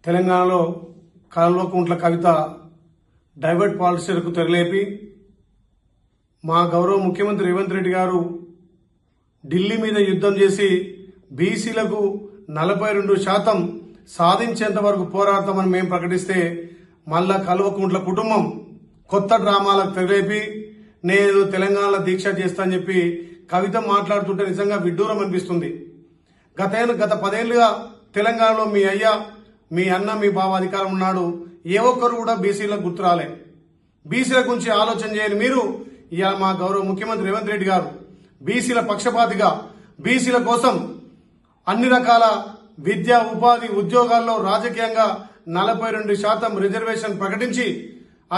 తెలంగాణలో కల్వకుంట్ల కవిత డైవర్ట్ పాలసీలకు తెరలేపి మా గౌరవ ముఖ్యమంత్రి రేవంత్ రెడ్డి గారు ఢిల్లీ మీద యుద్ధం చేసి బీసీలకు 42% సాధించేంత వరకు పోరాడతామని మేము ప్రకటిస్తే మళ్ళా కల్వకుంట్ల కుటుంబం కొత్త డ్రామాలకు తెరలేపి నేను తెలంగాణలో దీక్ష చేస్తానని చెప్పి కవిత మాట్లాడుతుంటే నిజంగా విడ్డూరం అనిపిస్తుంది. గత 10 ఏళ్లుగా తెలంగాణలో మీ అయ్యా మీ అన్న మీ బావ అధికారం ఉన్నాడు. ఏ ఒక్కరు కూడా బీసీలకు గుర్తురాలే. బీసీల గురించి ఆలోచన చేయని మీరు ఇవాళ మా గౌరవ ముఖ్యమంత్రి రేవంత్ రెడ్డి గారు బీసీల పక్షపాతిగా బీసీల కోసం అన్ని రకాల విద్య ఉపాధి ఉద్యోగాల్లో రాజకీయంగా 42% రిజర్వేషన్ ప్రకటించి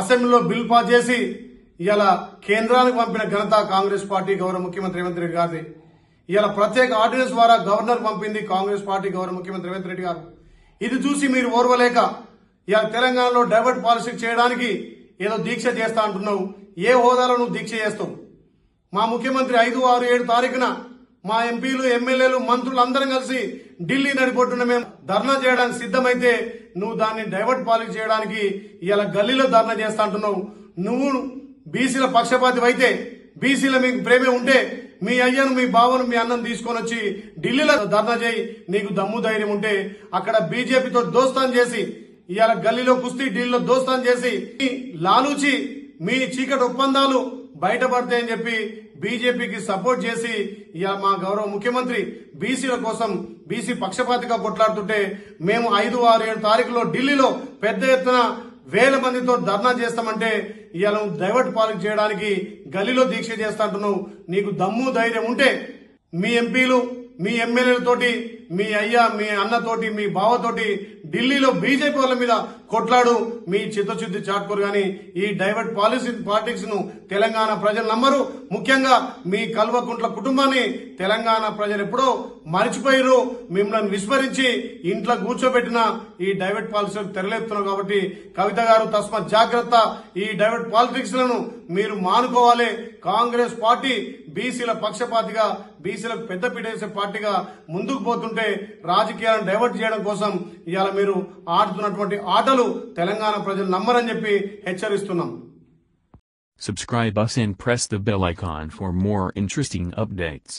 అసెంబ్లీలో బిల్ పాస్ చేసి ఇవాళ కేంద్రానికి పంపిన ఘనత కాంగ్రెస్ పార్టీ గౌరవ ముఖ్యమంత్రి రేవంత్ రెడ్డి గారిది. ఇవాళ ప్రత్యేక ఆర్డినెన్స్ ద్వారా గవర్నర్ పంపింది కాంగ్రెస్ పార్టీ గౌరవ ముఖ్యమంత్రి రేవంత్ రెడ్డి గారు. ఇది చూసి మీరు ఓర్వలేక ఇవాళ తెలంగాణలో డైవర్ట్ పాలసీ చేయడానికి ఏదో దీక్ష చేస్తా అంటున్నావు. ఏ హోదాలో నువ్వు దీక్ష చేస్తావు? మా ముఖ్యమంత్రి 5, 6, 7 తారీఖున మా ఎంపీలు ఎమ్మెల్యేలు మంత్రులు అందరం కలిసి ఢిల్లీ నడిపొట్టున మేము ధర్నా చేయడానికి సిద్ధమైతే నువ్వు దాన్ని డైవర్ట్ పాలసీ చేయడానికి ఇలా గల్లీలో ధర్నా చేస్తా అంటున్నావు. నువ్వు బీసీల పక్షపాతి అయితే బీసీల మీకు ప్రేమే ఉంటే మీ అయ్యను మీ బావను మీ అన్నను తీసుకొని వచ్చి ఢిల్లీలో ధర్నా చేయి. నీకు దమ్ము ధైర్యం ఉంటే అక్కడ బీజేపీతో దోస్తాన్ చేసి ఇవాళ గల్లీలో కుస్తీ ఢిల్లీలో దోస్తాన్ చేసి లాలూచి మీ చీకటి ఒప్పందాలు బయటపడతాయని చెప్పి బీజేపీకి సపోర్ట్ చేసి ఇవాళ మా గౌరవ ముఖ్యమంత్రి బీసీల కోసం బీసీ పక్షపాతిగా కొట్లాడుతుంటే మేము 5, 6, 7 తారీఖులో ఢిల్లీలో పెద్ద ఎత్తున 1000 మందితో ధర్నా చేస్తామంటే ఇవాళ డైవర్ట్ పాలసీ చేయడానికి గల్లీలో దీక్ష చేస్తా అంటున్నావు. నీకు దమ్ము ధైర్యం ఉంటే మీ ఎంపీలు మీ ఎమ్మెల్యేలతోటి మీ అయ్యా మీ అన్నతోటి మీ బావతోటి ఢిల్లీలో బీజేపీ వాళ్ళ మీద కొట్లాడు. మీ చిత్తశుద్ధి చాటుకోరు గాని ఈ డైవర్ట్ పాలిటిక్స్ ను తెలంగాణ ప్రజలు నమ్మరు. ముఖ్యంగా మీ కల్వకుంట్ల కుటుంబాన్ని తెలంగాణ ప్రజలు ఎప్పుడో మరిచిపోయారు. మిమ్మల్ని విస్మరించి ఇంట్లో కూర్చోబెట్టిన ఈ డైవర్ట్ పాలసీలకు తెరలేపుతున్నారు. కాబట్టి కవిత గారు తస్మాత్ జాగ్రత్త. ఈ డైవర్ట్ పాలిటిక్స్ లను మీరు మానుకోవాలి. కాంగ్రెస్ పార్టీ బీసీల పక్షపాతిగా బీసీలకు పెద్దపీట వేసే పార్టీగా ముందుకు పోతుంటే రాజకీయాలను డైవర్ట్ చేయడం కోసం ఇవాళ మీరు ఆడుతున్నటువంటి ఆటలు తెలంగాణ ప్రజలు నమ్మరని చెప్పి హెచ్చరిస్తున్నాం. Subscribe us and press the bell icon for more interesting updates.